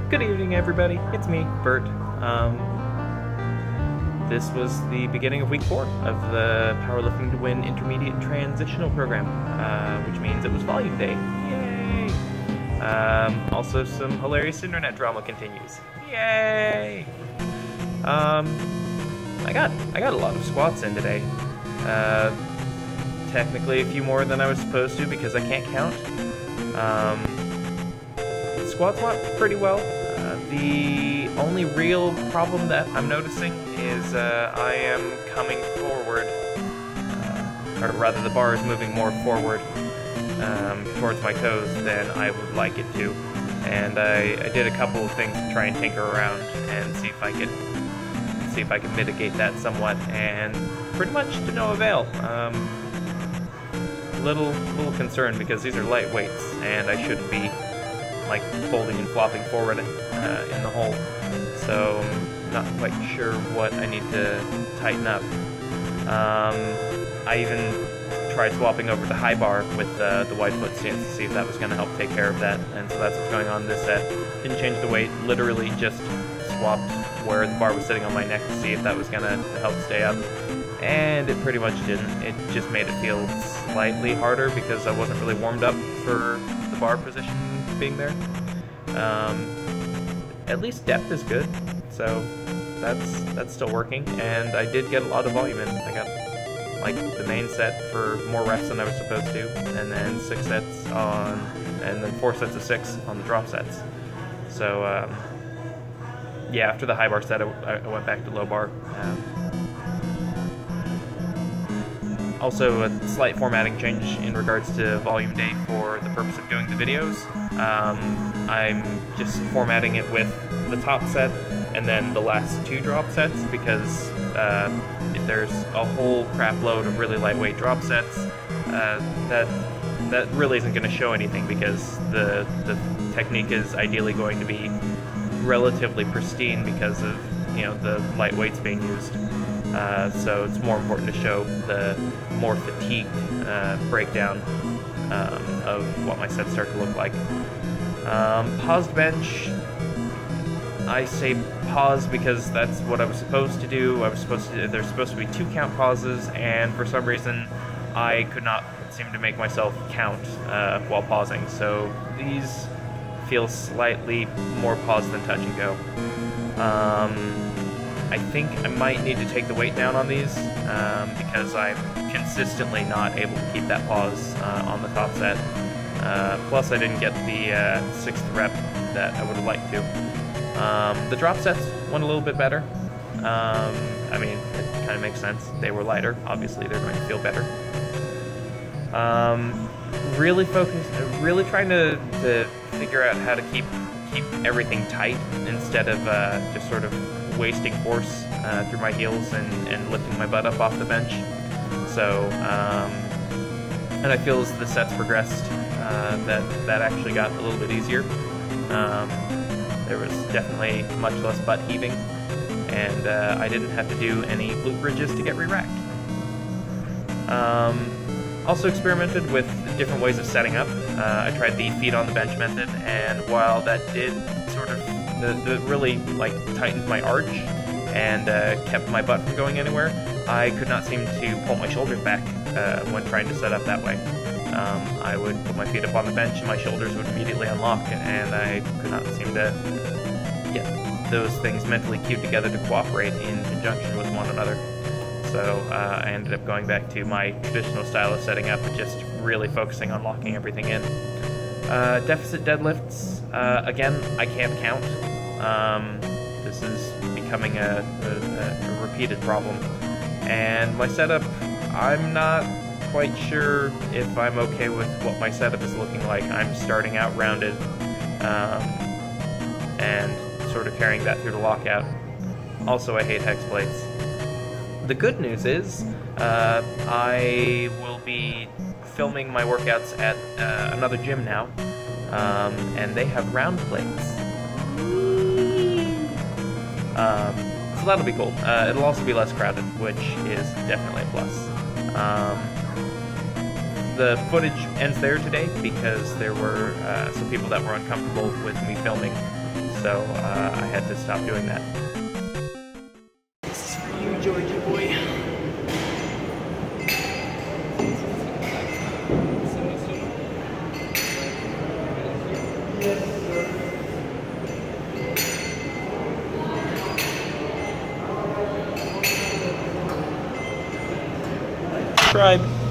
Good evening, everybody. It's me, Bert. This was the beginning of week 4 of the Powerlifting to Win Intermediate Transitional Program, which means it was volume day. Yay! Also, some hilarious internet drama continues. Yay! I got a lot of squats in today. Technically a few more than I was supposed to because I can't count. Squats went pretty well. The only real problem that I'm noticing is I am coming forward, or rather the bar is moving more forward towards my toes than I would like it to. And I did a couple of things to try and tinker around and see if I could mitigate that somewhat, and pretty much to no avail. Little concerned because these are light weights and I shouldn't be like folding and flopping forward in the hole, so not quite sure what I need to tighten up. I even tried swapping over to high bar with the wide foot stance to see if that was going to help take care of that, and so that's what's going on this set. Didn't change the weight, literally just swapped where the bar was sitting on my neck to see if that was going to help stay up, and it pretty much didn't. It just made it feel slightly harder because I wasn't really warmed up for the bar position being there. At least depth is good, so that's still working, and I did get a lot of volume in. I got like the main set for more reps than I was supposed to, and then 4 sets of 6 on the drop sets. So yeah, after the high bar set, I went back to low bar. Also, a slight formatting change in regards to volume day for the purpose of doing the videos. I'm just formatting it with the top set and then the last 2 drop sets, because if there's a whole crap load of really lightweight drop sets, that really isn't going to show anything, because the technique is ideally going to be relatively pristine because of the light weights being used. So it's more important to show the more fatigued breakdown of what my sets start to look like. Paused bench, I say pause because that's what I was supposed to do. There's supposed to be 2 count pauses, and for some reason I could not seem to make myself count while pausing, so these feel slightly more paused than touch and go. I think I might need to take the weight down on these because I'm consistently not able to keep that pause on the top set. Plus I didn't get the 6th rep that I would have liked to. The drop sets went a little bit better. I mean, it kind of makes sense. They were lighter. Obviously they're going to feel better. Really trying to figure out how to keep everything tight instead of just sort of wasting force through my heels and lifting my butt up off the bench. So, and I feel as the sets progressed, that actually got a little bit easier. There was definitely much less butt heaving, and I didn't have to do any glute bridges to get re-racked. Also experimented with different ways of setting up. I tried the feet on the bench method, and while that did sort of really like tightened my arch and kept my butt from going anywhere, I could not seem to pull my shoulders back when trying to set up that way. I would put my feet up on the bench and my shoulders would immediately unlock, and I could not seem to get those things mentally cued together to cooperate in conjunction with one another. So I ended up going back to my traditional style of setting up and just really focusing on locking everything in. Deficit deadlifts, again, I can't count. This is becoming a repeated problem. And my setup, I'm not quite sure if I'm okay with what my setup is looking like. I'm starting out rounded and sort of carrying that through the lockout. Also, I hate hex plates. The good news is I will be filming my workouts at another gym now, and they have round plates. So that'll be cool. It'll also be less crowded, which is definitely a plus. The footage ends there today because there were some people that were uncomfortable with me filming, so I had to stop doing that. This is for you, Georgie boy. Subscribe.